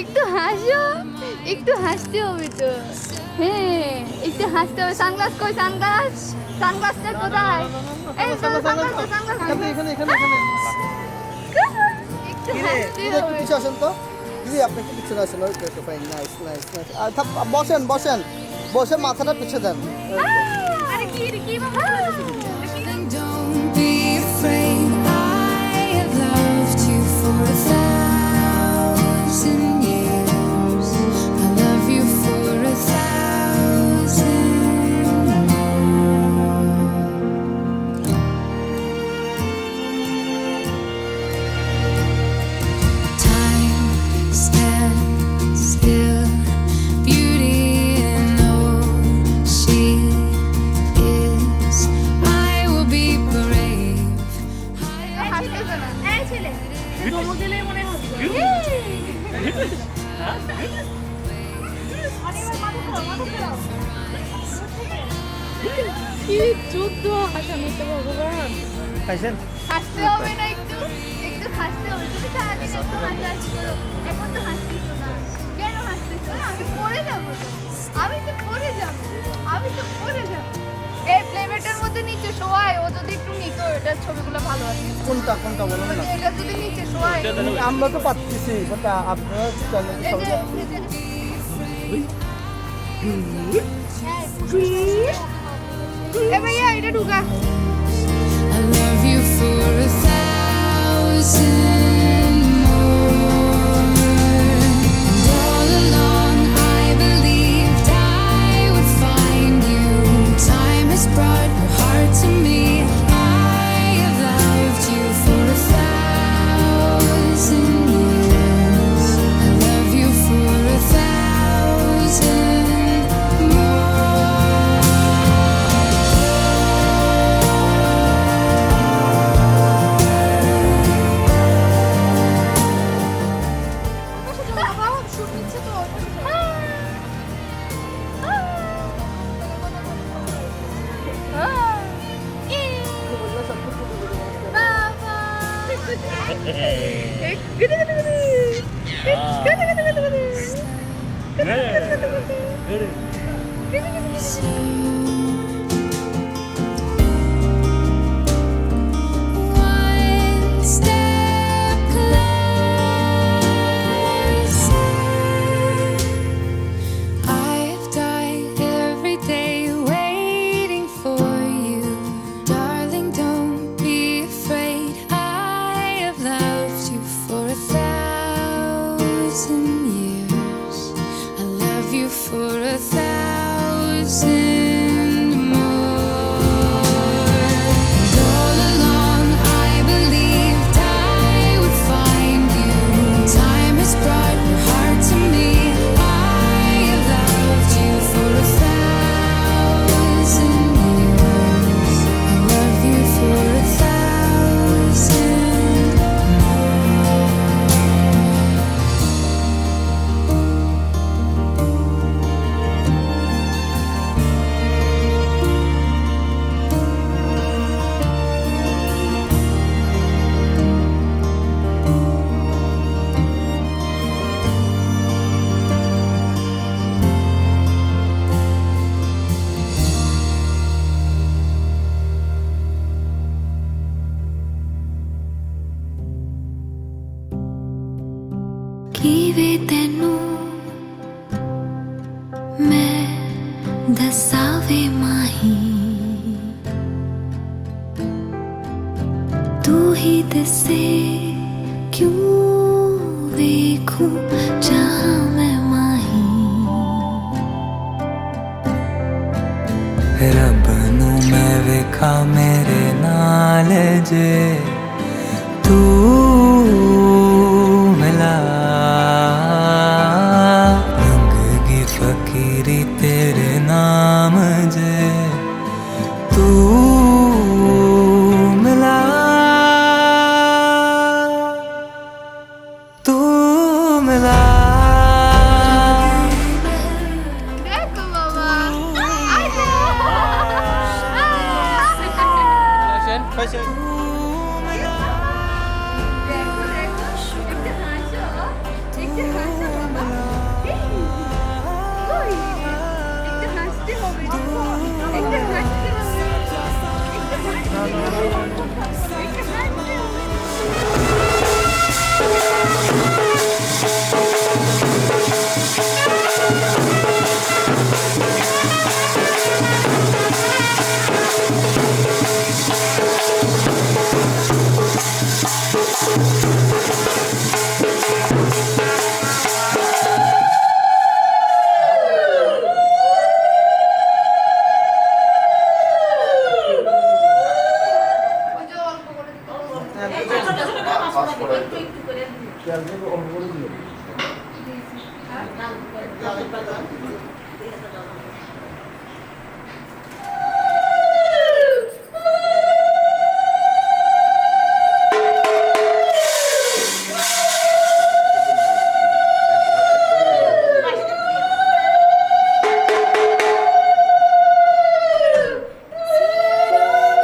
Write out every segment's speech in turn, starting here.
একটু হাসো, একটু হাসতে হবে তো। হ্যাঁ একটু হাসতে হবে। সানগ্লাস কই? সানগ্লাস, সানগ্লাসটা কোথায়? এই সানগ্লাস, সানগ্লাস এখানে এখানে এখানে একটু হাসতে একটু হবে। পিছু আসেন তো দিদি, আপনি একটু পিছনে আসেন। Okay okay fine, nice nice nice. আর বসেন বসেন, বসে মাথাটা পিছে দেন। আরে কি কি বাবা? Don't be afraid. I have loved you for 1,000 years. I love you for 1,000 more. Time stands still. Beauty in all she is. I will be brave. হাসতেছো না? এই ছেলে চুমু দিলে মনে হচ্ছে। অনেকবার মাথা খাও, মাথা খাও। কি যুদ্ধ হাসানোতে ভগবান। খাইছেন? হাসতে হবে না একটু? একটু হাসতে হবে। তুমি সারাদিন একটু হাসাহাসি করো, এখন তো হাসতেছো না। কেন হাসতেছো না? আমি পড়ে যাবো তো। আমি তো পড়ে যাবো, আমি তো পড়ে যাবো। এই প্লেবেটের মধ্যে নিচে শোয়ায়, ও যদি একটু নিত এটার ছবিগুলো ভালো আসে। কোনটা কোনটা বলেন না। এটা যদি নিচে শোয়ায়, আমরা তো পাচ্ছি, বাট আপনারা চ্যানেল এই সবাই যে এ ভাইয়া এটা ঢুকা। I love you for 1,000 more. And all along I believed I would find you. Time has brought your heart to me. I have loved you for 1,000 years. I love you for 1,000 বাবা shoot নিচ্ছে তো। One step closer. I've died every day waiting for you. Darling, don't be afraid. I have loved you for 1,000 years. I love you for 1,000 more. And all along I believed I would find you. Time has brought your heart to me. I have loved you for 1,000 years. I love you for 1,000 more. ਕੀ ਵੇ ਤੈਨੂੰ ਮੈਂ ਦੱਸਾਵੇ ਮਾਹੀ ਤੂੰ ਹੀ ਦੱਸੇ ਕਿਉਂ ਵੇਖੂੰ ਚਾਹਾਂ ਮੈਂ ਮਾਹੀ ਰੱਬ ਨੂੰ ਮੈਂ ਵੇਖਾਂ ਮੇਰੇ ਨਾਲ ਜੇ ਤੂੰ ਮਿਲਾ ਮੰਗਗੀ ਫਕੀਰੀ ਤੇਰੇ ਨਾਮ ਜੇ ਤੂੰ ਮਿਲਾ ਤੂੰ ਮਿਲਾ দেখো বাবা। খাইছেন? দেখো দেখো একটু হাসো।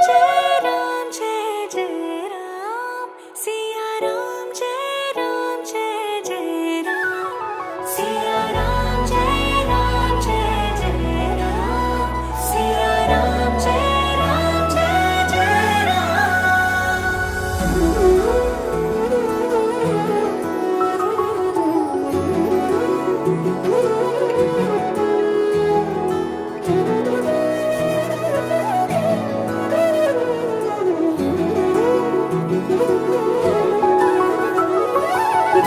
जय राम जय राम सिया राम जय जय राम सिया राम जय राम सिया राम जय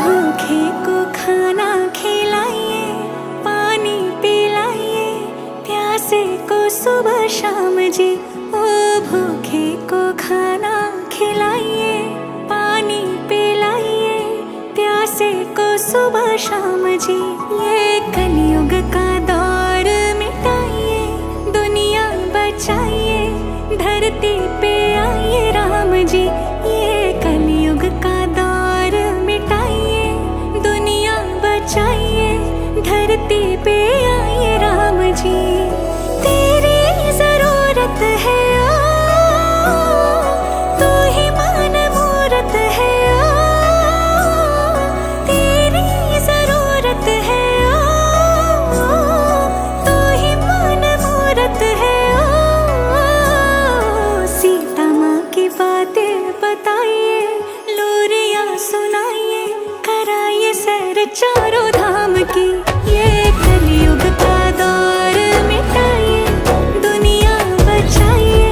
भूखे को खाना खिलाइए पानी पिलाइए प्यासे को सुबह शाम जी ओ भूखे को खाना खिलाइए पानी पिलाइए प्यासे को सुबह शाम जी ये कलयुग का दौर मिटाइए दुनिया बचाइए धरती पे आइए राम जी ये कलयुग का दौर मिटाइए दुनिया बचाइए धरती पे आइए राम जी तेरी जरूरत है ओ तू ही मान मूरत है ओ तेरी जरूरत है ओ तू ही मान मूरत है ओ सीता माँ की बातें बताइए लोरियां सुनाइए कराइए सैर चारों धाम की ये कलयुग का दौर मिटाइए दुनिया बचाइए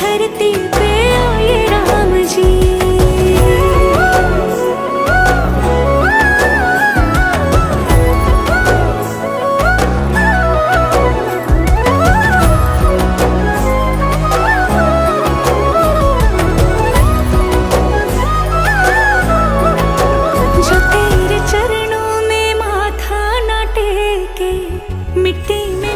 धरती पे आइए राम जी जो तेरे चरणों में माथा न टेके मिट्टी में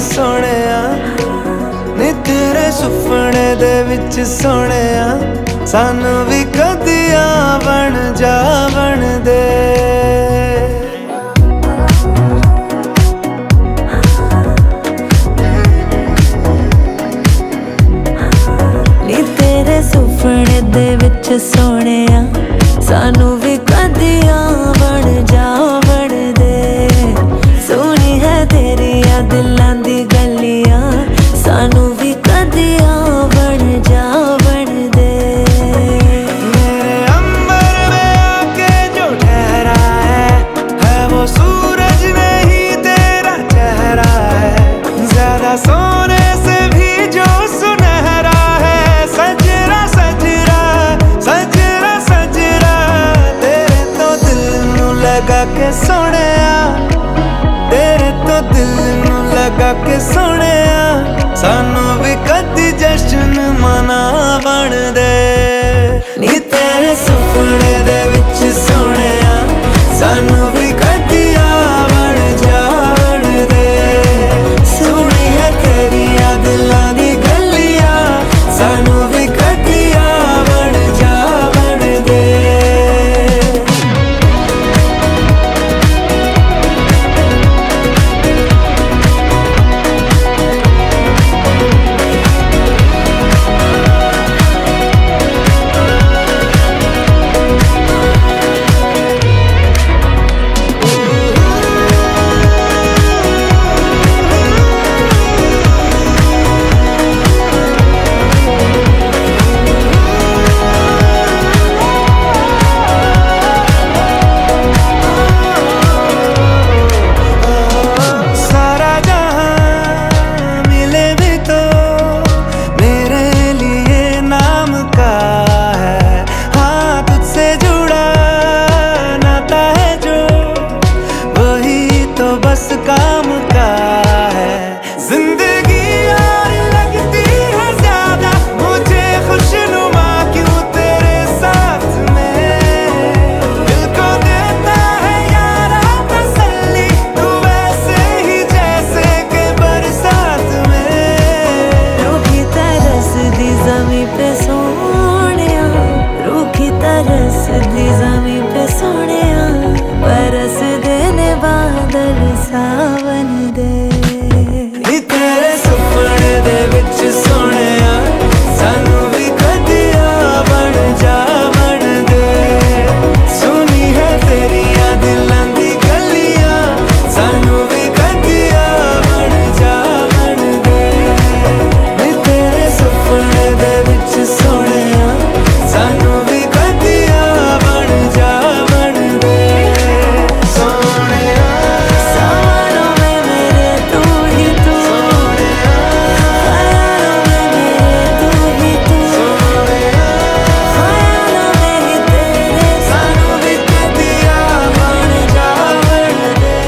सोहणिया नी तेरे सुपने दे विच सोहणिया सानू भी कदिया बन जा बन दे नी तेरे सुपने दे विच सोहणिया सानू भी कदिया बन जा बन दे सोहनी है तेरिया दिलां दी गलियां सानू भी कदिया बन जा बन दे मेरे अंबर में आके जो ठहरा है वो सूरज नहीं तेरा चेहरा है ज्यादा के सोने सानू भी कदी जश्न मना बन दे नी तेरे सुपने दे विच सोने सानू भी कदिया बन जान दे सोनी है तेरिया दिलां दी गलियां सानू भी कदिया बन जान दे काम का है जिंदगी यार लगती है ज्यादा मुझे खुशनुमा क्यों तेरे साथ में दिल को देता है यारा तसल्ली तू वैसे ही जैसे के बरसात में रूखी तरस दी ज़मीं पे सोनिया रूखी तरस दी ज़मीं पे सोनिया बरस देने बादल सावन दे नी तेरे सुपने दे विच सोने सानू भी कदिया बन जा बन दे सुनी है तेरिया दिलां दी गलियां सानू भी कदिया बन जा बन दे नी तेरे सुपने दे विच सोने सानू भी कदिया बन जा बन दे सोनिया सपनों में मेरे तू ही तू ख्यालों में मेरे तू ही तू ख्यालों में ही तेरे सानू भी कदिया बन जा बन दे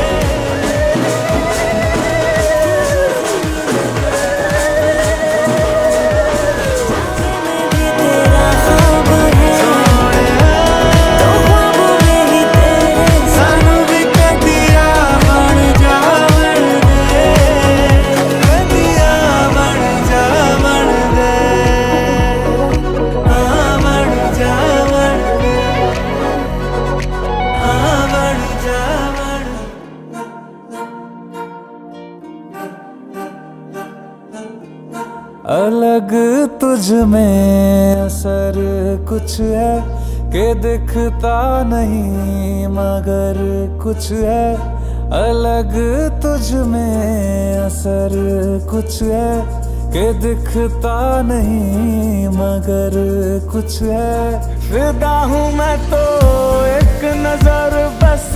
में भी तेरा ख्वाब है तो ख्वाबों में ही तेरे सानू भी कदिया बन जा बन दे कदिया बन जा बन दे हाँ बन जा बन दे हाँ बन जा बन अलग तुझ में असर कुछ है के दिखता नहीं मगर कुछ है अलग तुझ में असर कुछ है के दिखता नहीं मगर कुछ है फिदा हूँ मैं तो एक नजर बस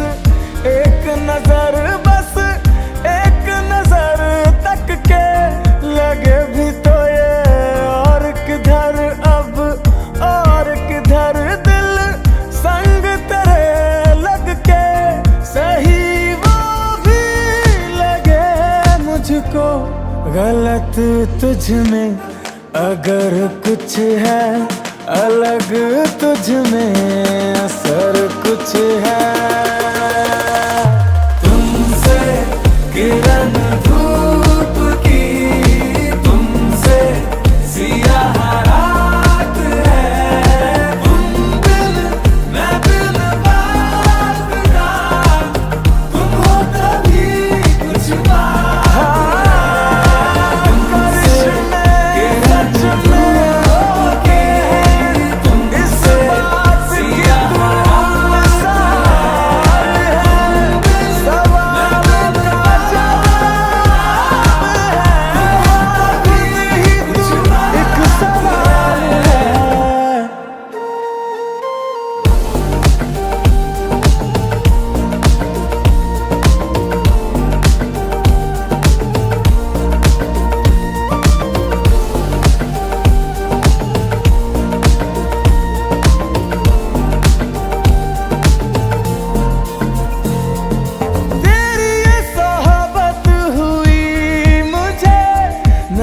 एक नजर बस एक नजर तक के लगे भी तो ये और किधर अब और किधर दिल संग तेरे लग के सही वो भी लगे मुझको गलत तुझ में अगर कुछ है अलग तुझ में असर कुछ है तुमसे किरण धूप की तुमसे सियाह रात है तुम दिल मैं दिल बात का तुम हो तभी कुछ बात तुमसे किरण धूप की तुमसे सियाह रात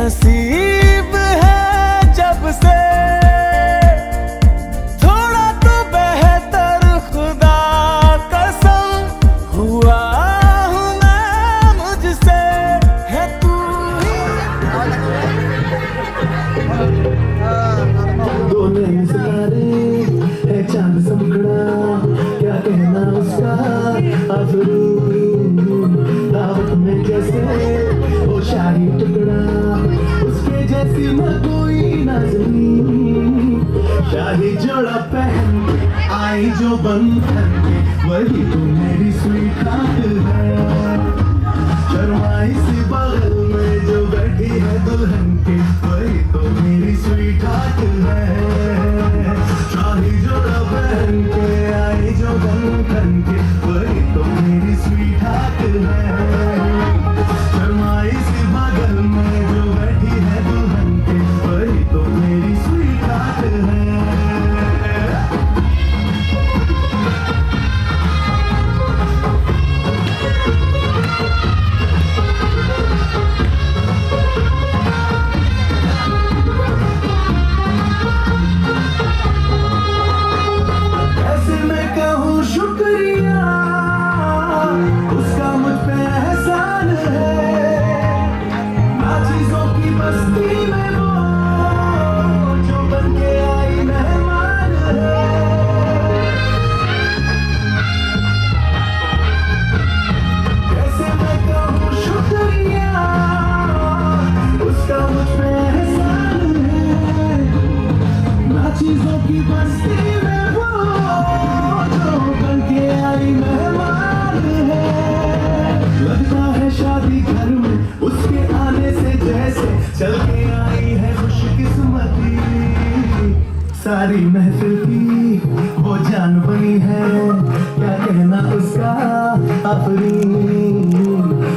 नसीब है जब से थोड़ा तो बेहतर खुदा कसम हुआ हूँ मैं मुझसे है तू ही दो नैन सितारे है चांद सा मुखड़ा क्या कहना उसका अफरूम दावत में जैसे वो शाही टुकड़ा उसके जैसी न कोई नाज़नीन शाही जोड़ा पहन के आई जो बंधन के वही तो मेरी स्वीट हार्ट है शर्माई सी बगल में जो बैठी है दुल्हन के वही तो मेरी स्वीट हार्ट है शाही जोड़ा पहन के आई जो बंधन के वही तो मेरी स्वीट हार्ट है शर्माई सी बगल में जो बैठी है दुल्हन के वही तो मेरी स्वीट हार्ट है ऐसे मैं कहूँ शुक्रिया उसका मुझ पे एहसान है ना चीजों की बस्ती में वो जो बन के आई मेहमान है ऐसे मैं कहूँ शुक्रिया उसका मुझ पे एहसान है ना चीजों की बस्ती में वो जो बन के आई मेहमान है लगता है शादी घर में उसके आने से जैसे चल के आई है खुशकिस्मती सारी महफिल की वो जान बनी है क्या कहना उसका अफरीन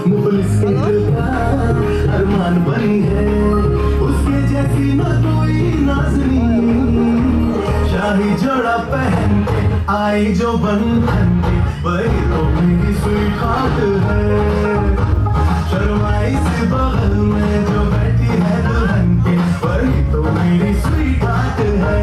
मुफलिस के दिल का अरमान बनी है उसके जैसी न कोई नाज़नीन शाही जोड़ा पहन के आई जो बंधन के वही तो मेरी स्वीट हार्ट है शर्माई से बगल में जो बैठी है दुल्हन के वही तो मेरी स्वीट हार्ट है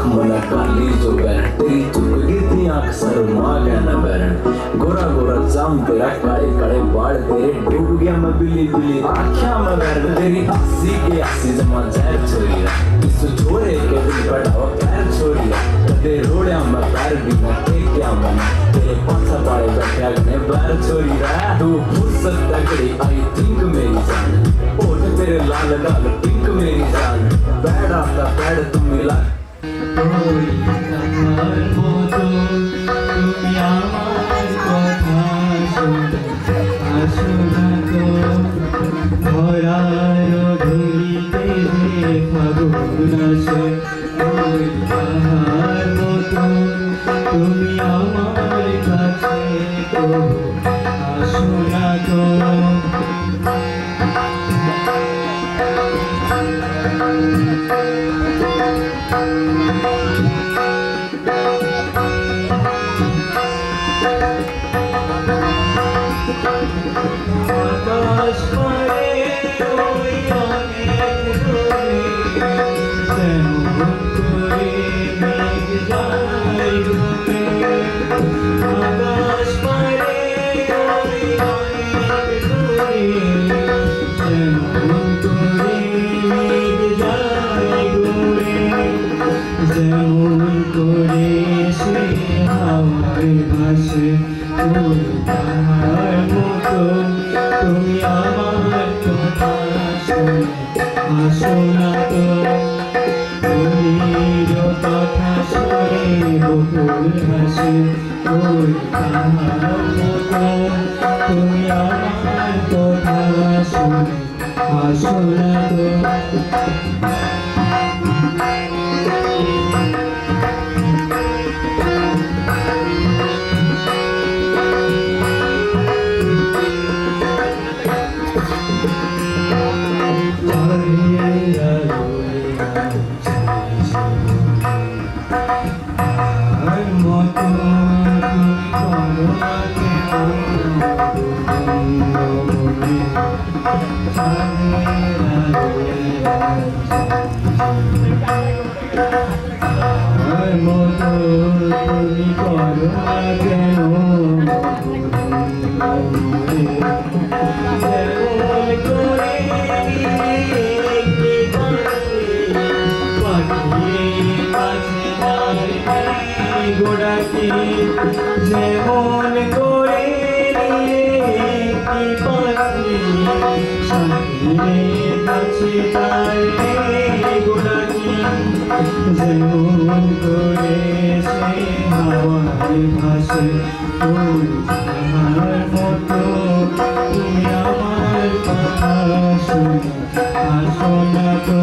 मना काली जो बैरण तेरी चुप गिरती आंख शर्मा गया न बैरण गोरा गोरा जाम तेरा काले काले बाल तेरे डूब गया मैं बिल्ली बिल्ली आख्या मैं बैरण तेरी हंसी के हंसी जमा जहर छोड़िया इस छोरे के दिल बढ़ावा पैर छोड़िया कदे रोड़िया मैं पैर भी न टेकिया मन तेरे पासा पाड़े बैठा गने पैर छोड़िया तू फुर्सत तगड़ी आई थिंक मेरी जान ओठ तेरे लाल लाल पिंक मेरी जान बैड आफ्टर बैड तुम मिला তুমি আমার কাছে তো আসো না তো আকাশ পারে ওই অনেক দূরে তেমন করে মেঘ যায় ঘুরে আকাশ পারে ওই অনেক দূরে তেমন করে মেঘ যায় ঘুরে যেমন করে সে হাওয়ায় ভাসে ওই তাহার মতো তুমি আমার কথা শুনে আসো না তো বলির কথা শুনে বকুল হাসে ওই তাহার মতো তুমি আমার কথা শুনে আসো না তো তুমি করো না কেন গোড়াকে যেমন করে কি পাখি সাথে কাছে তাই গোড়াকে যেমন করে সে হাওয়ায় ভাসে ওই আমার মতো তুমি আমার কথা শুনে আসো না তো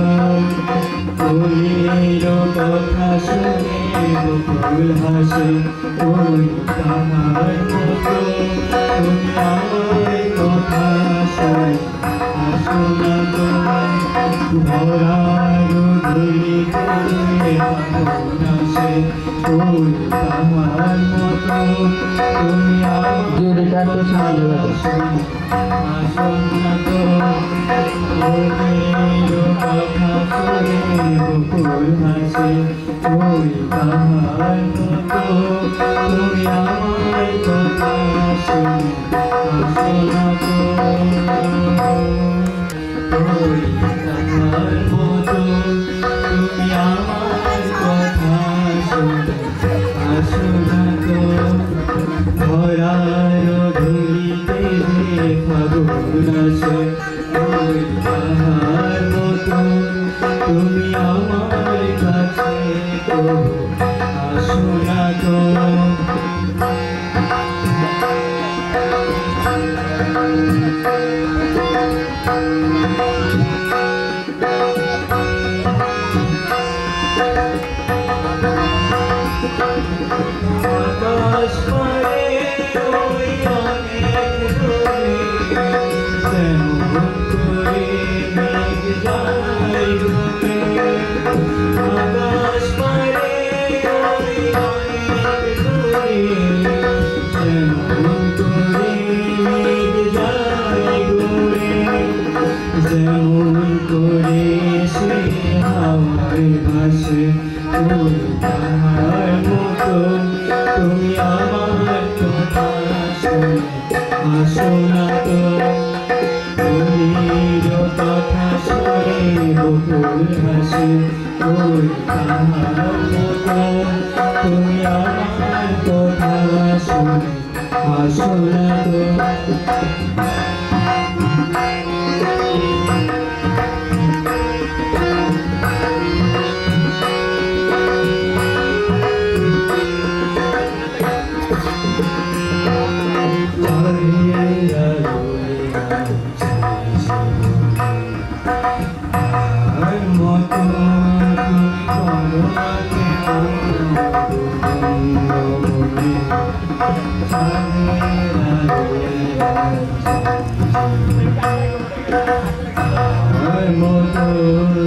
বলির কথা শুনে বকুল হাসে ওই তাহার মতো তুমি আমার কথা শুনে আসো না তো ভরার ধুলি করে পাগল আসে ওই তাহার মতো তুমি আমার কথা শুনে আসো না তো বলির কথা শুনে বকুল হাসে ওই তাহার মতো তুমি আমার কথা শুনে আসো না তো ওই তাহার মতো তুমি আমার কথা শুনে আসো না তো ভরার ধুলিতে যে ফাগুন আসে ওই তাহার মতো তুমি আমার কাছে তো আসো না তো আকাশ পারে ওই অনেক দূরে তেমন করে মেঘ যায় ঘুরে আকাশ পারে ওই অনেক দূরে তেমন করে মেঘ যায় ঘুরে যেমন করে সে হাওয়ায় ভাসে ওই ওই তাহার মতো তুমি আমার কথা শুনে হাসো না তো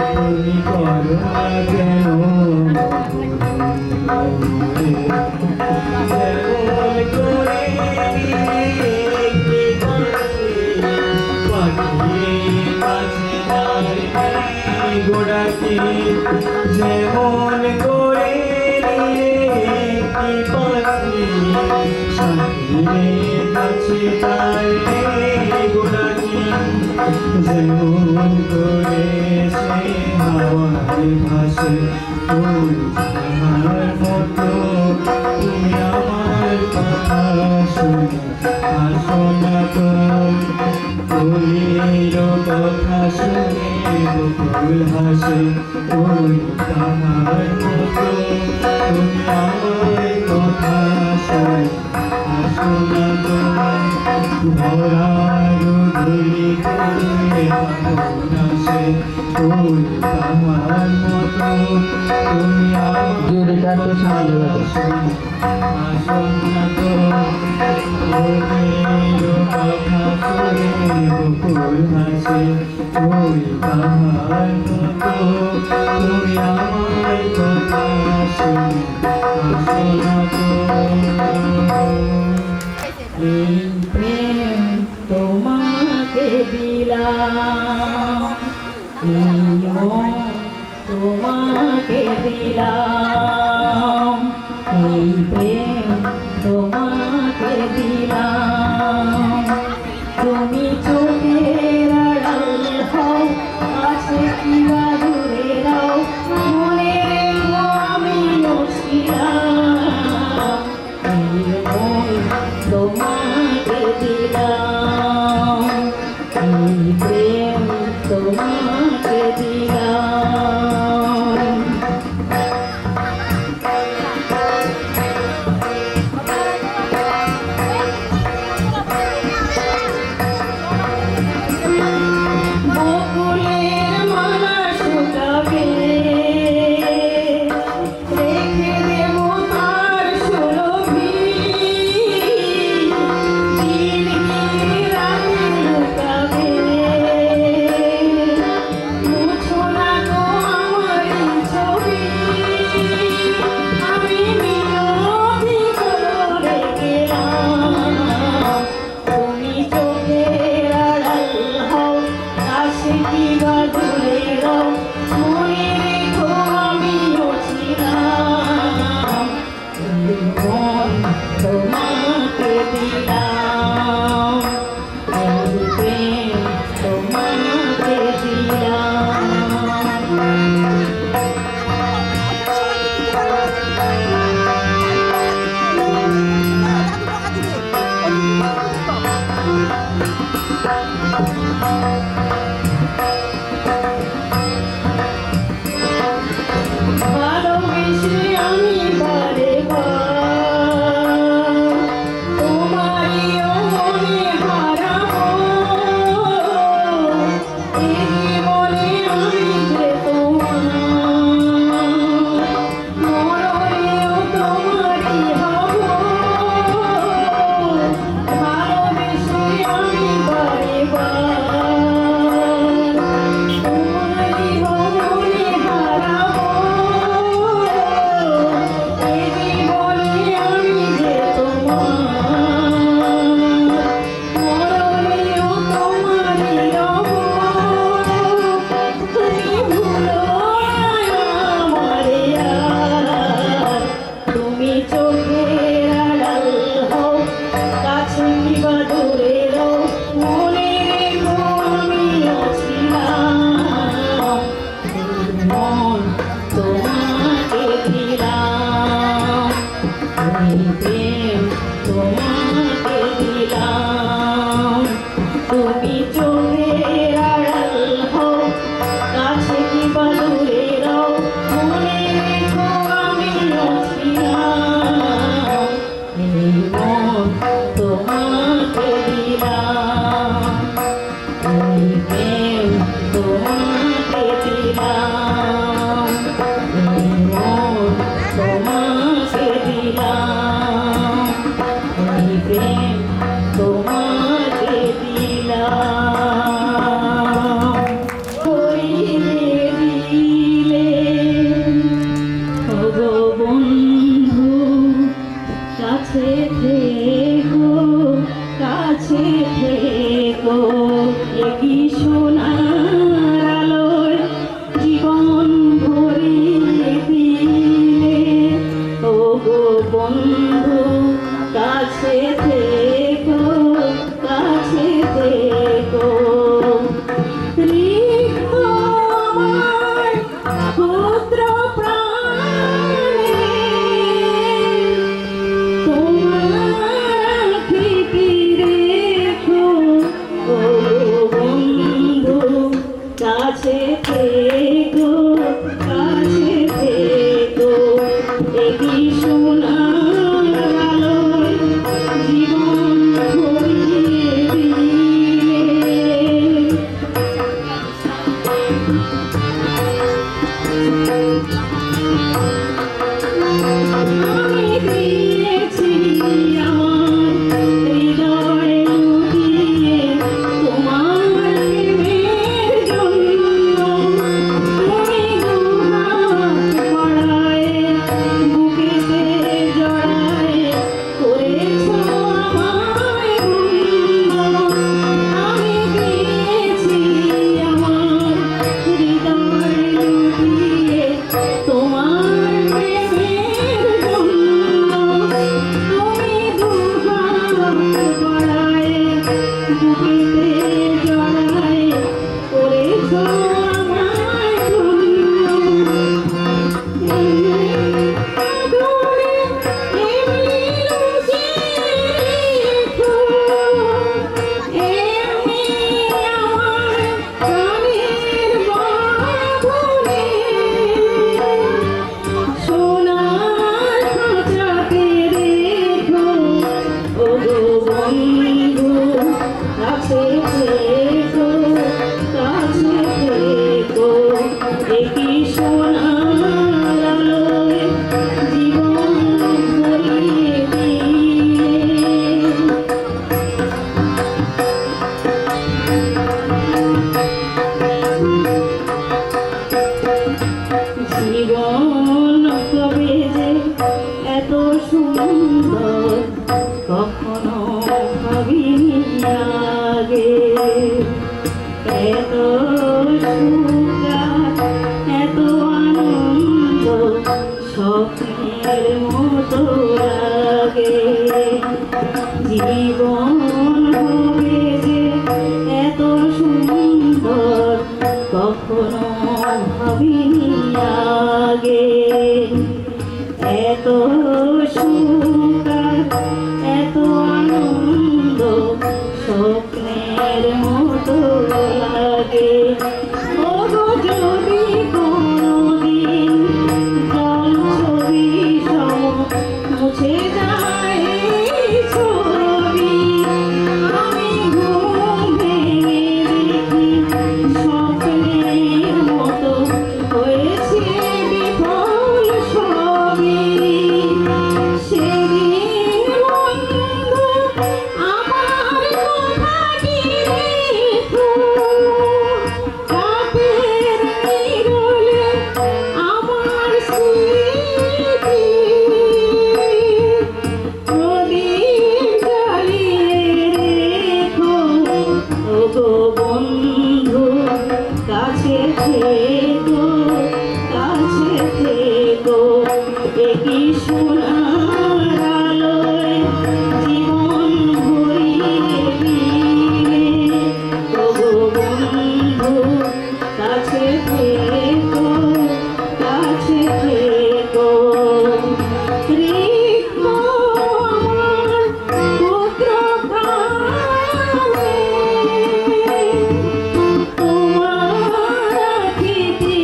তুমি করো না কেন গোড়াকে যেমন করে কি পাখি সাথে কাছে তাই গোড়াকে যেমন করে সে হাওয়ায় ভাসে ওই আমার মতো তুমি আমার কথা শুনে আসো না তো ফুলের কথা শুনে বকুল হাসে ওই আমার মতো তুমি আমার কথা শুনে আসো না তো ভরার ধুলি করে ফাগুন আসে ওই আমার মতো তুমি আমার কথা শুনে আসো না তো ফুলের কথা শুনে বকুল হাসে ওই আমার মতো তুমি আমার কথা শুনে আসো না তো এই প্রেম তোমাকে দিলাম এই মন তোমাকে দিলাম এই প্রেম তোমাকে দিলাম তুমি চোখের আড়াল হও কাছে কিবা দূরে রাও মনে রেখো আমিও ছিলাম এই মন তোমাকে দিলাম এই প্রেম তোমাকে দিলাম বকুলের মালা শুকাবে রেখে দেব তার সুরভি রাতে লুকাবে মুছো না গো আমার ছবি আমি মিনতি করে গেলাম তুমি চোখের আড়াল হও কাছে কিবা দূরে রও মনে রেখো আমিও ছিলাম এই মন তোমাকে দিলাম এই প্রেম তোমাকে দিলাম কাছে থেকো কাছে থেকো একই সোনার আলোয় জীবন ভরিয়ে দিলে আমি দিয়েছি আমার হৃদয় লুটিয়ে তোমার প্রেমের জন্য তুমি দুহাত বাড়ায় বুকেতে জড়ায় করেছো আমায় ধন্য আমি দিয়েছি আমার হৃদয় লুটিয়ে তোমার প্রেমের জন্য তুমি দুহাত বাড়ায় বুকেতে জড়ায় করেছো আমায় ধন্য আদরে এমনি লুকিয়ে রেখো এমনি আমার প্রাণের বাঁধনে সোনার খাঁচাতে রেখো ওগো বন্ধু কাছে থেকো কাছে থেকো একই সোনার আলোয় জীবন ভরিয়ে দিলে জীবন কবে যে এত সুন্দর কখনো ভাবিনি আগে এত সুখ এত আনন্দ স্বপ্নের মতো লাগে জীবন হবে যে এত সুন্দর কখনো ভাবিনি আগে এত সুখ এত আনন্দ স্বপ্নের মতো লাগে ওগো যদি কোনোদিন জল ছবি সম মুছে যায় এই ছবি আমি ঘুম ভেঙে দেখি স্বপ্নের মতো হয়েছে বিফল সবই সেদিন বন্ধু আমার কথা কি রেখো রাতের নিরলে আমার স্মৃতি প্রদীপ জ্বালিয়ে রেখো ওগো বন্ধু কাছে থেকো কাছে থেকো একই সোনার আলোয় জীবন ভরিয়ে দিলে ওগো বন্ধু কাছে থেকো কাছে থেকো রেখো আমার পুত্র প্রাণে তোমার আখিতে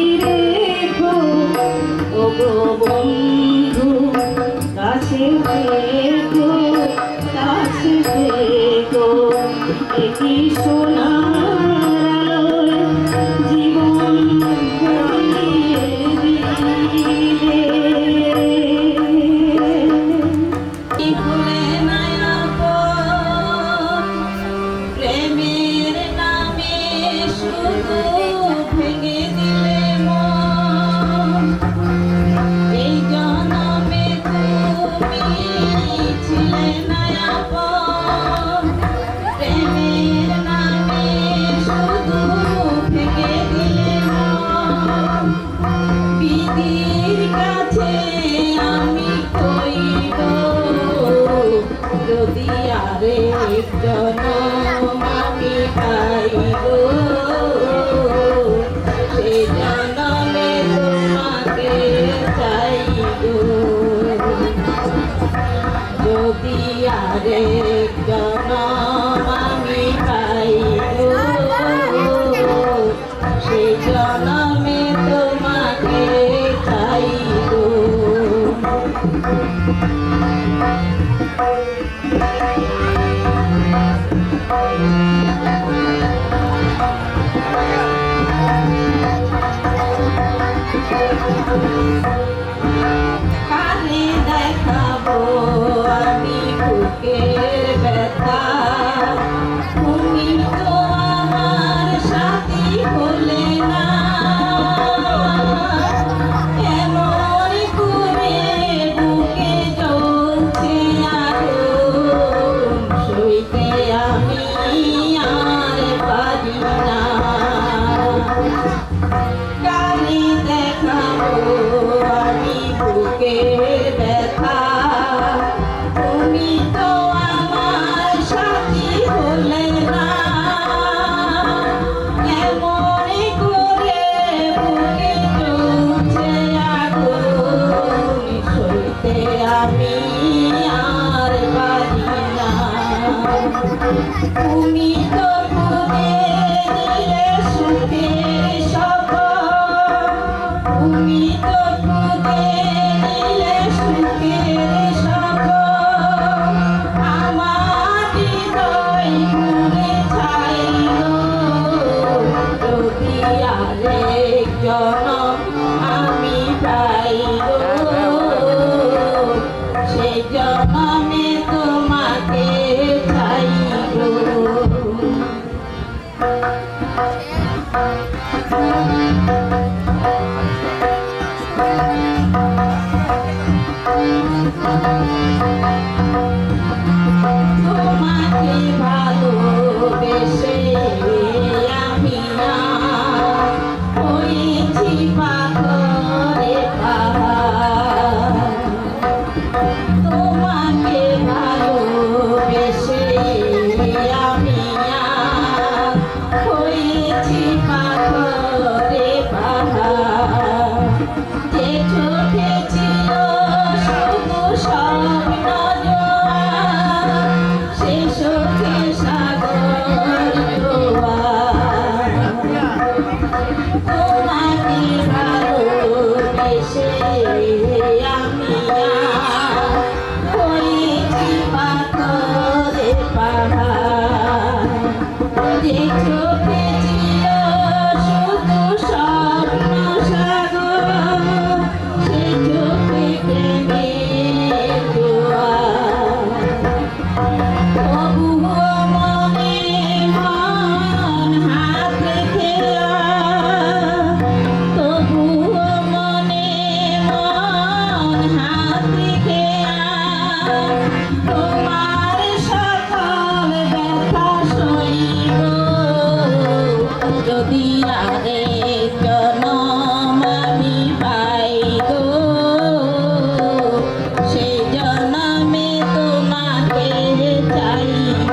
জনমে তোমাকে চাইবো। কানে দেখাবো আমি বুকের ব্যথা, তুমি তো আমার সাথী হলে না। এমন করে বুকে জ্বলছে আগুন, সইতে আমি আর পারি না। কানে দেখাবো আমি বুকের ব্যথা, তুমি তো আমার সাথী হলে না। এমন করে বুকে জ্বলছে আগুন, সইতে আমি আর পারি না। তুমি তো খুঁজে দিলে সুখের সফর, তুমি তো খুঁজে দিলে সুখের সফর। আমার হৃদয় পুড়ে ছাই গো, যদি আরেক জনম আমি পাই গো, সে জনমে তোমাকে চাই গো। তোমাকে ভালোবেসে আমি না হয়েছি পাথরে পাহাড়। তোমাকে ভালোবেসে আমি না হয়েছি পাথরে পাহাড়। যে চোখে ছিল শুধু স্বপ্ন জোয়ার, সে চোখে সাগর জোয়ার। তোমাকে ভালোবেসে আমি হয়েছি পাথরে পাহাড়। যে চোখে ছিল শুধু স্বপ্ন সাগর, সে চোখে প্রেমের জোয়ার। তবুও মনে মন হাত রেখে, তবুও মনে মন হাত রেখে তোমার সকল ব্যথা সইব, যদি আরেক জনম আমি পাই গো, সেই জনমে তোমাকে চাইব।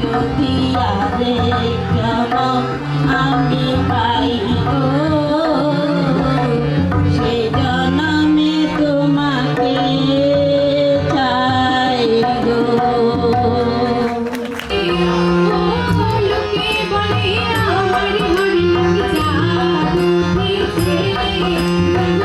যদি আরেক জনম আমি পাই গো, সেই জনমে তোমাকে চাইব। লোকে বলে আমার হরিণ জাদু দিছে, চাঁদ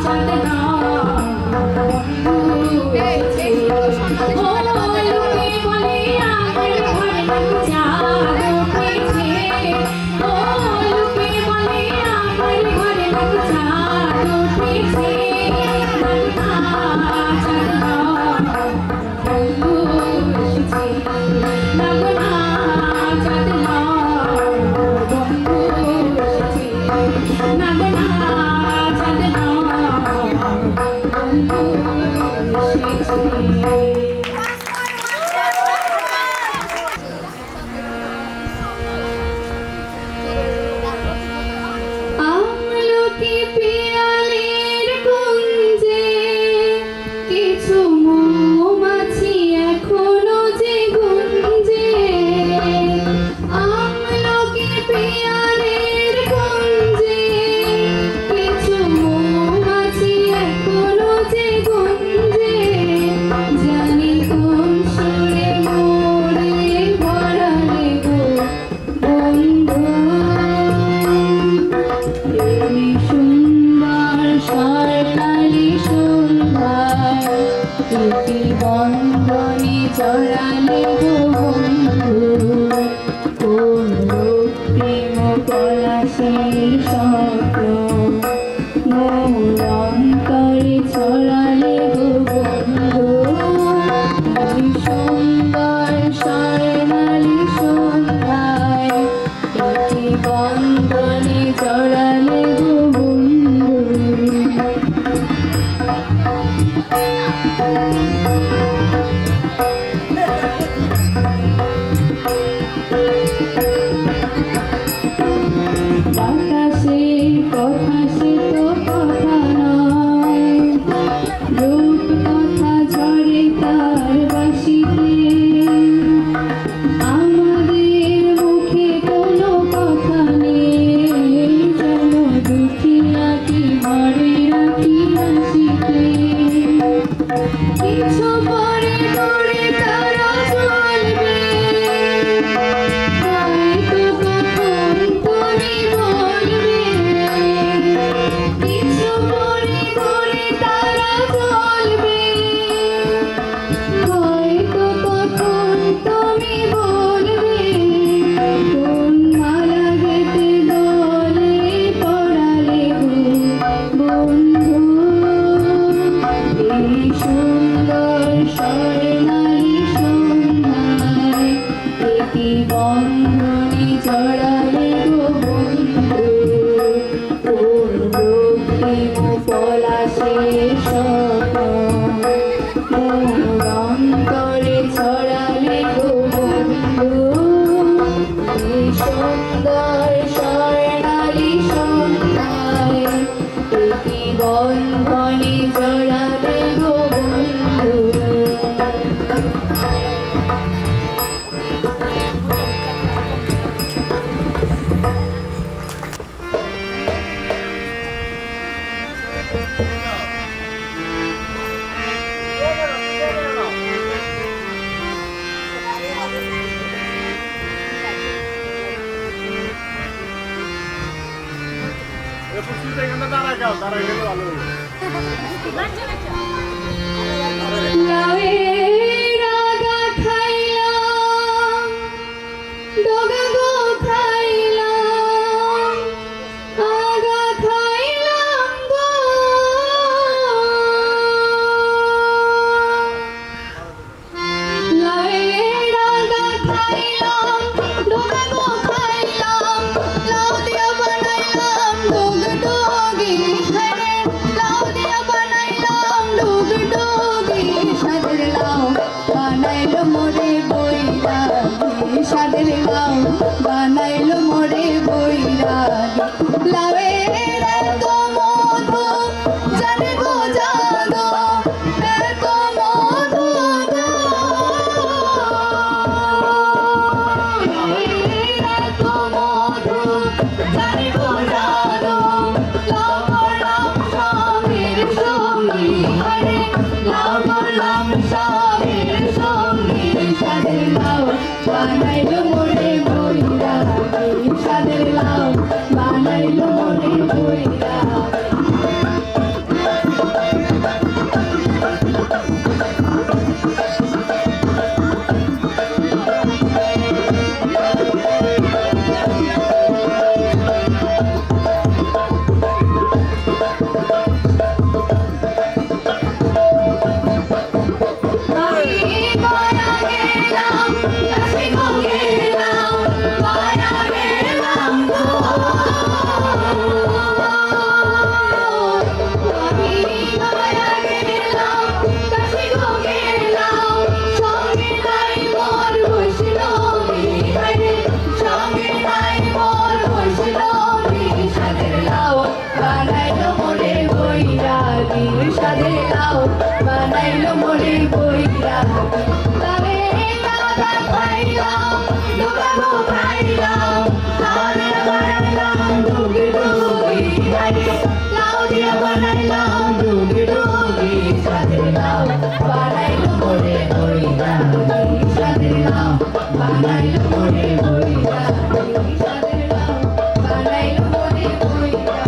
চাঁদনা বন্ধু এসেছে ও লোকে বলে আমার ঘরে নাকি চাঁদ উঠেছে ও লোকে বলে আমার ঘরে নাকি চাঁদ উঠেছে চাঁদনা চাঁদনা বন্ধু এসেছে চাঁদনা চাঁদনা বন্ধু এসেছে চাঁদনা চাঁদনা বন্ধু এসেছে আমলকি পিয়ালের কুঞ্জে কিছু মৌমাছি এখনো যে গুঞ্জে আমলকি পিয়ালের কুঞ্জে কিছু মৌমাছি এখনো যে গুঞ্জে জানি কোন সুরে মোরে ভরালে গো বন্ধু এই সুন্দর স্বর্ণালী সন্ধ্যায় প্রীতি বন্ধনে চড়ালে গো বন্ধু কোন প্রেম পলাশের স্বপ্ন মোর অন্তরে ছড়ালে গো বন্ধু এই সুন্দর স্বর্ণালী সন্ধ্যায় প্রীতি বন্ধনে চড়ালে গো বন্ধু বাতাসের কথা সে তো কথা নয় রূপ কথা ঝরে তার বাসিতে আমাদের মুখে কোনো কথা নেই যেন দুটি রাখি ভরে রাখি হাসিতে কিছু পরে পরে তারা চলবে হয়তো কখন তুমি বলবে কিছু পরে পরে তারা চলবে হয়তো কখন তুমি বলবে কোন মালা গেতে দলে পড়ালে গো বন্ধু এই সুন্দর স্বর্ণালী সন্ধ্যায় প্রীতি বন্ধনে চড়ালে গো বন্ধু পূর্ব প্রেম পলাশের স্বপ্ন মোর অন্তরে ছড়ালে গো বন্ধু এই সুন্দর স্বর্ণালী সন্ধ্যায় প্রীতি বন্ধনে চড়ালে গো বন্ধু লাউয়ের আগা খাইলাম ডগা গো খাইলাম আগা খাইলাম গো লাউয়ের আগা খাইলাম ডগা গো খাইলাম লাউ দিয়া বানাইলাম ডগ ডগি হরে লাউ দিয়া বানাইলাম ডগ ডগি সাজরে সাদের লাউ বানাইলো মোরে বইরা তবে দাদা খাইলাম দুগাবো খাইলাম তারে বানাইলাম ডুগি ডুগি লাউ দিয়া বানাইলাম ডুগি ডুগি সাদের লাউ বানাইলো মোরে বইরা সাদের লাউ বানাইলো মোরে বইরা সাদের লাউ বানাইলো মোরে বইরা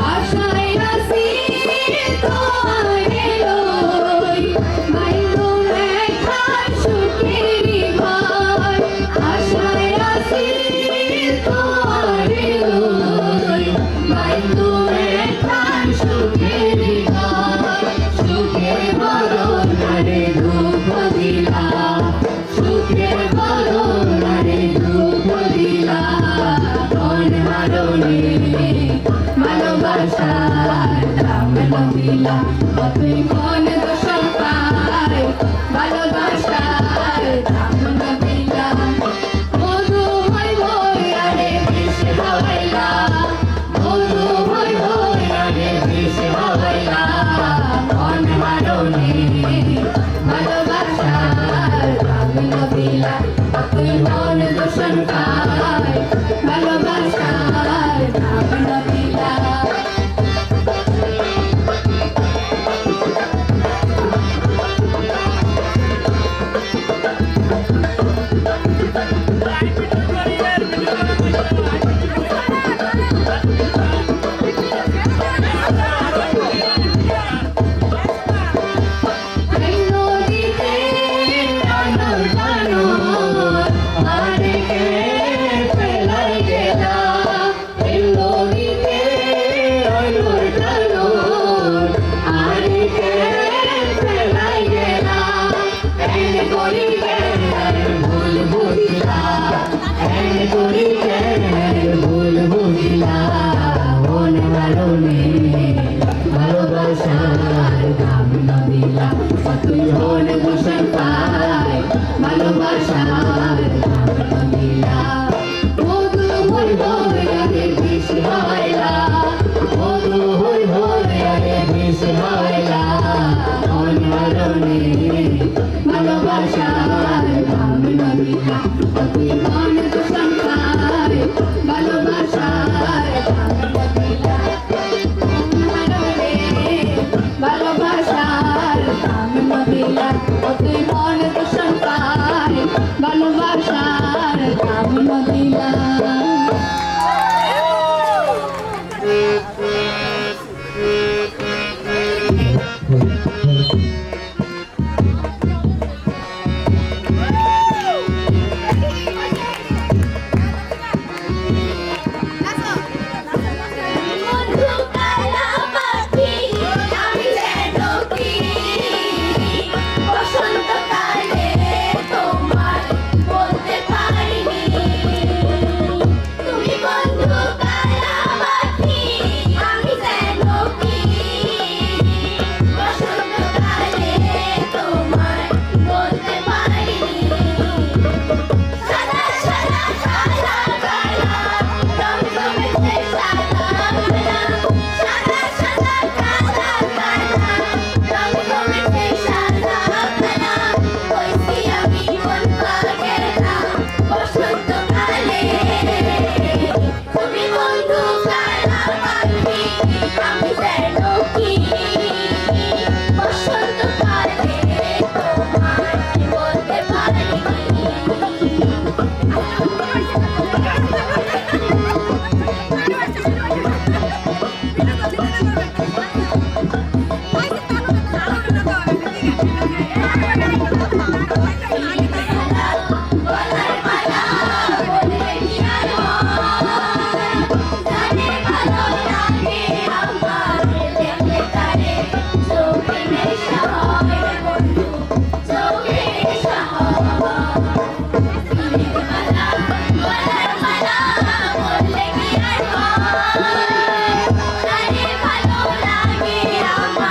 আশায় আসি তোরে লই বাইরো একখান সুখেরি ঘর আশায় আসি তোরে লই বাইরো একখান সুখেরি ঘর সুখের বরণারে ধূপ দিলা সুখের বরণারে ধূপ দিলা ধন মারণে ভালোবাসার দাম নদিলা তুই কোন দোষণ পাই ভালোবাসার দাম নদিলা মধু হই হই আরে বিষ হাওয়াইলা মধু হই হই আরে বিষ হাওয়াইলা কোন মারণে ভালোবাসার দাম নদিলা তুই কোন দোষণ পাই ভালোবাসার দাম নদিলা নদীতে টানোর টানোর আরে কে ফেলাই গেলা নদীতে টানোর টানোর আরে কে ফেলাই গেলা এন করি ভুল বুঝিলা এন করি ভুল বুঝিলা মন মারণে ভালোবাসার দাম নদিলা তুই হন ভূষণ পাই ভালোবাসার দাম নদিলা মধু হই হই আরে বিষ হাওয়াইলা মধু হই হই আরে বিষ হাওয়াইলা মন মারণে ভালোবাসার দাম নদিলা তুই হন ভূষণ পাই ভালোবাসার দাম নদিলা ভালোবাসার দাম নদিলা তুই মন দূষণ পাই ভালোবাসার দাম নদিলা বন্ধু কালা পাখি আমি যেন কি বসন্তকালে তোমার বলতে পারিনি তুমি বন্ধু কালা পাখি আমি যেন কি বসন্তকালে তোমার বলতে পারিনি সাদা সাদা কালা কালা রং জমেছে সাদা কালা সাদা সাদা কালা কালা রং জমেছে সাদা কালা কইছি আমি মন পাগেলা বসন্তকালে তুমি বন্ধু কালা পাখি আমি যেন কি বসন্তকালে তোমার বলতে পারিনি গলার মালা বলে কি আর জানে ভালো লাগে আমার দেখলে তারে চোখে নেশা হয় বন্ধু চোখে নেশা হয় গলার মালা বলে কি আর জানে ভালো লাগে আমার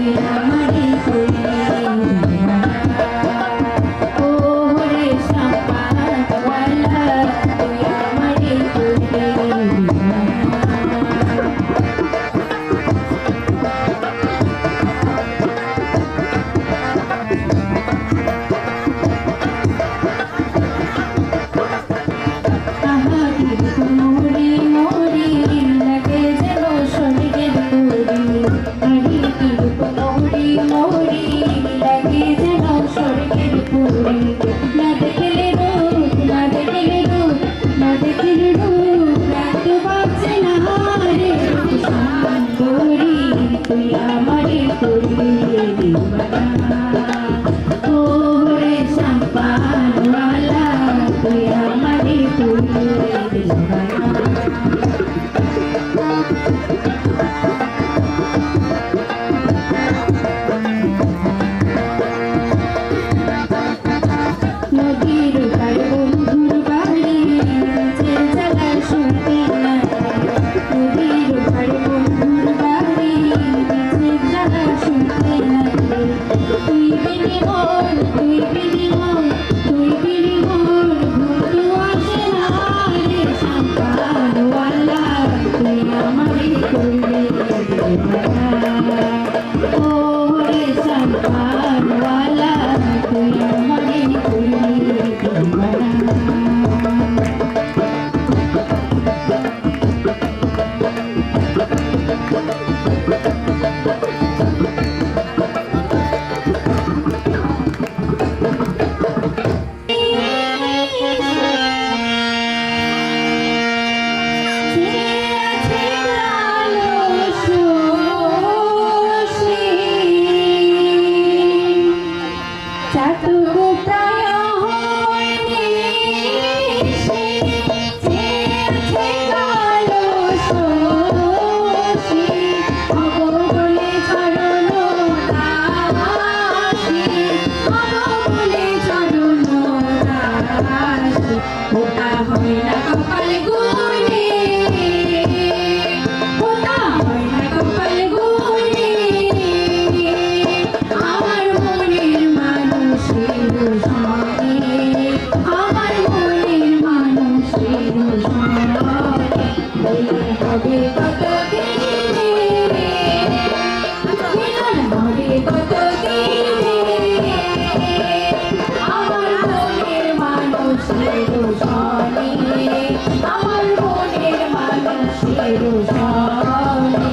তুই আমারই করলি ও রে শাপাতওয়ালা তুই আমারই করলি মোরি মোরি লাগে যেন স্বর্গের পুরি মোরি মোরি লাগে যেন স্বর্গের পুরি না দেখলে রূপ না দেখলে রূপ না দেখলে রূপ রাত বাজে না রে সুন্দরী তুই আমারই করলি দিওয়ানা ও রে শাম্পানওয়ালা তুই আমারই করলি দিওয়ানা নদীর পার বন্ধুর বাড়ি যে জ্বালা শুনতে নাই নদীর পার বন্ধুর বাড়ি যে জ্বালা শুনতে নাই তুই বিনি মোর তুই বিনি মোর তুই বিনি মোর ঘুরতে আসে না রে শাম্পানওয়ালা তুই আমারই করলি দিওয়ানা ও রে শাম্পানওয়ালা তুই আমারই করলি দিওয়ানা চাটুকু প্রায় হয়নি সে যে আছে কালো শোষী অবলে ছাড়লো দাসী অবলে ছাড়লো দাসী ওটা হয় না কপাল গুনে ওটা হয় না কপাল গুনে আমার মনের মানুষের সঙ্গে আমার মনের মানুষের সঙ্গে হবে কত দিনে হবে কত দিনে আমার মনের মানুষের সঙ্গে আমার মনের মানুষের সঙ্গে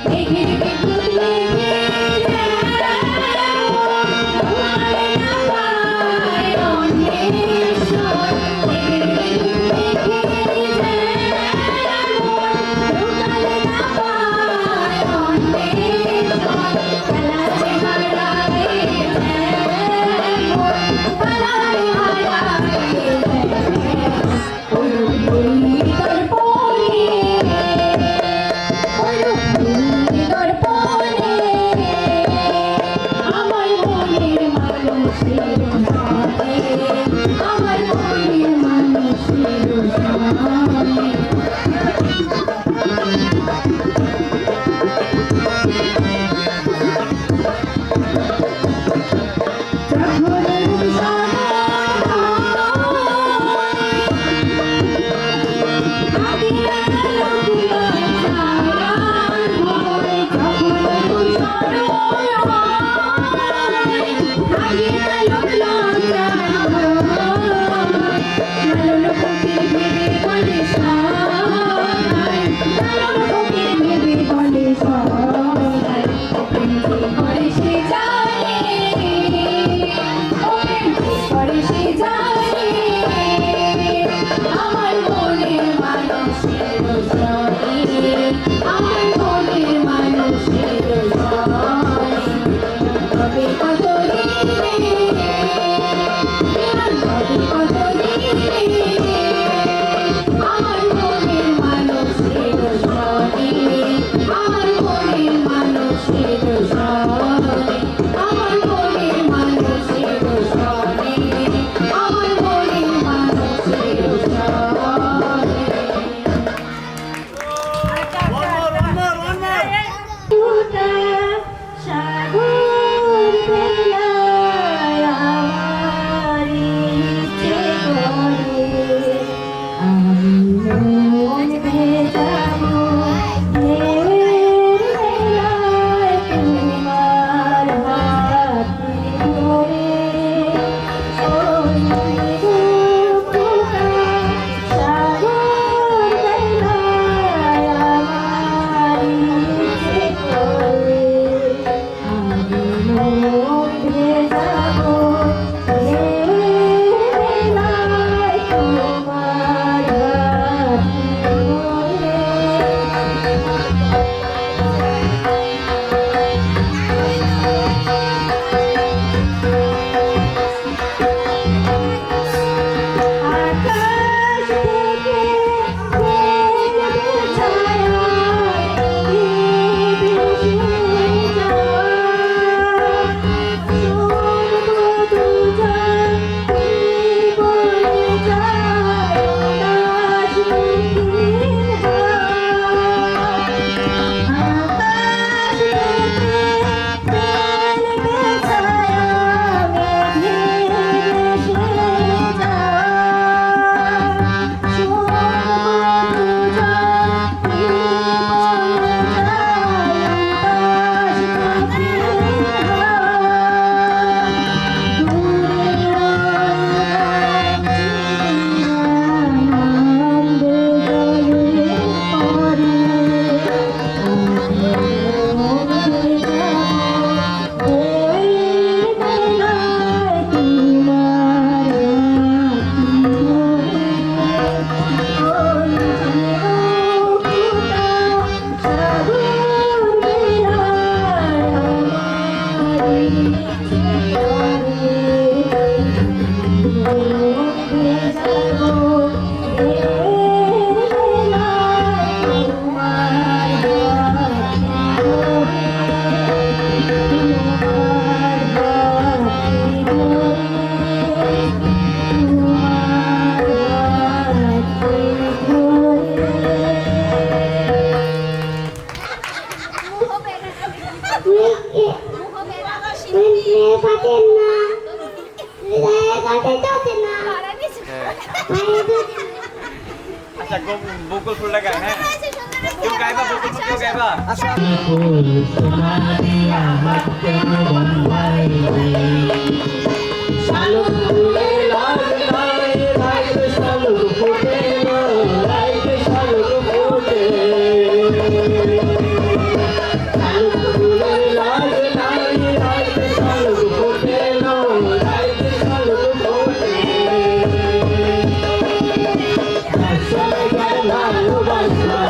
মেঘের বিদ্যুৎ লেগে আমার মনের মানুষের সঙ্গে আমার মনের মানুষের সঙ্গে আমার মনের মানুষের সঙ্গে হবে কত দিনে আচ্ছা বকুল ফুলটা গায় হ্যাঁ কেউ গাইবা বকুল ফুল কেউ গাইবা শালুক ফুলে লাল নাই রাইতে শালুক ফোটে রাইতে শালুক ফোটে শালুক ফুলে লাল নাই রাইতে শালুক ফোটে রাইতে শালুক ফোটে আসলে গায় ভালোবাসা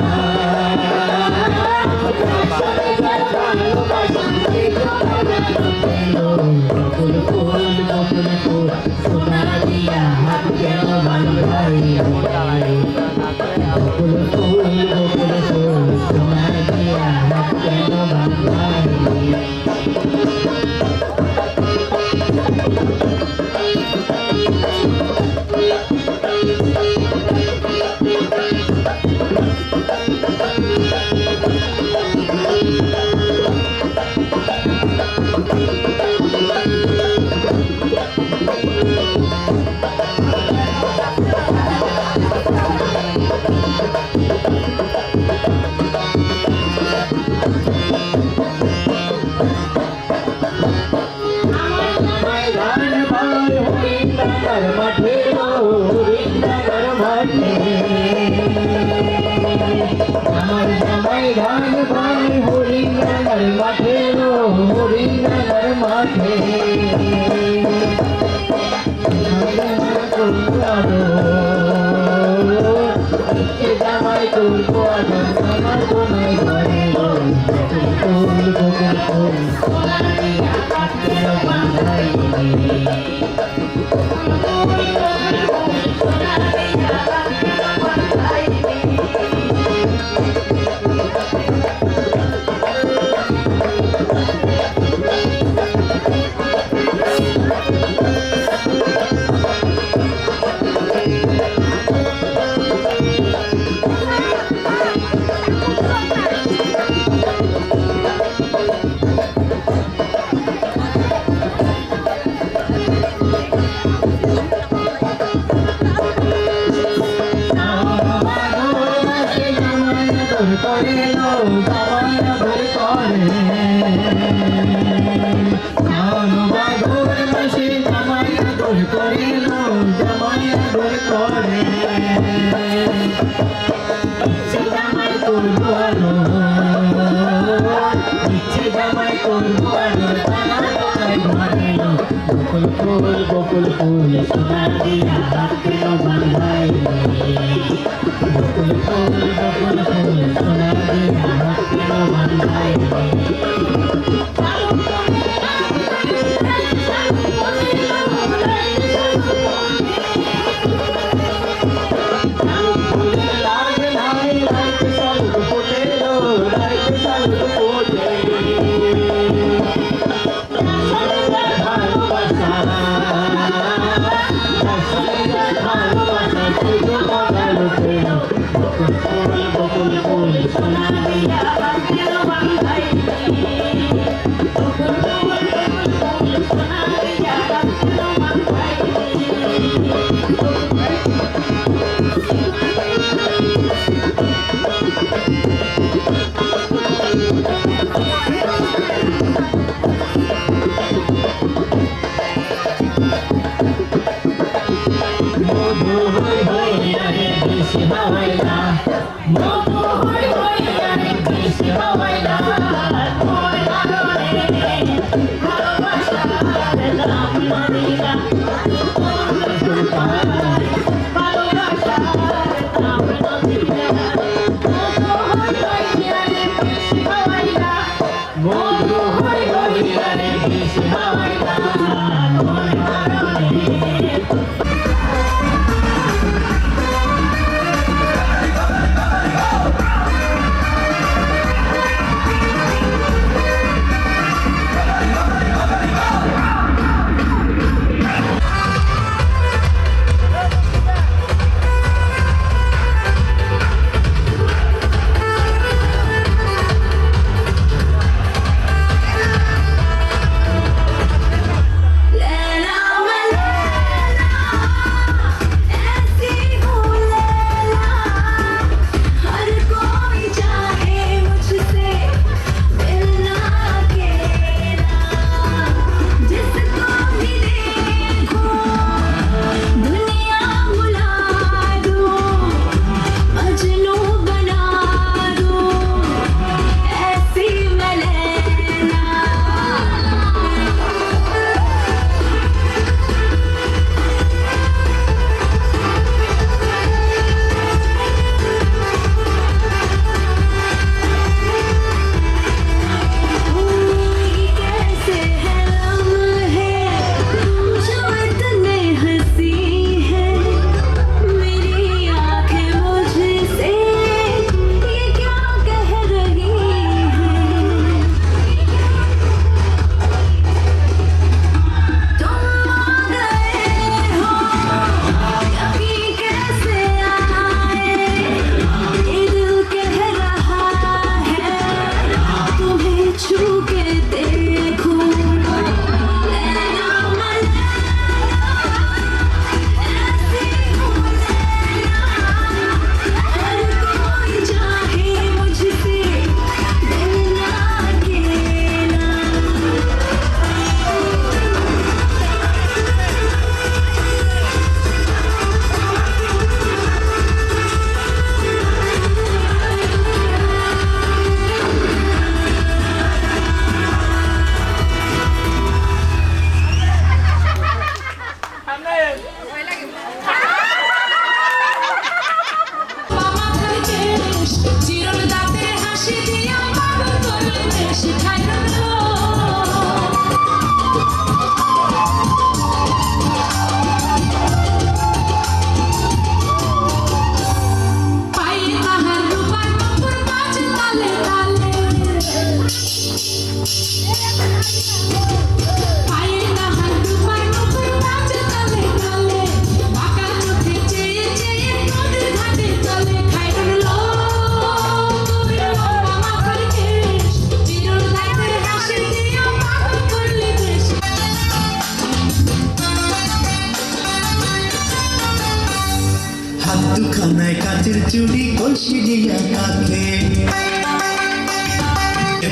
হাত দুখানায় কাচের চুড়ি কলসি দিয়া কাকে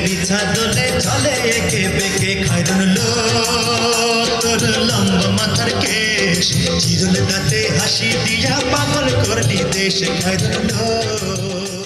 বিছা দোলে চলে একে বেঁকে খাইরন লো তোর লম্বা মাথার কেশ চিরুল দাঁতে হাসি দিয়া পাগল করলি দেশ খাইরন লো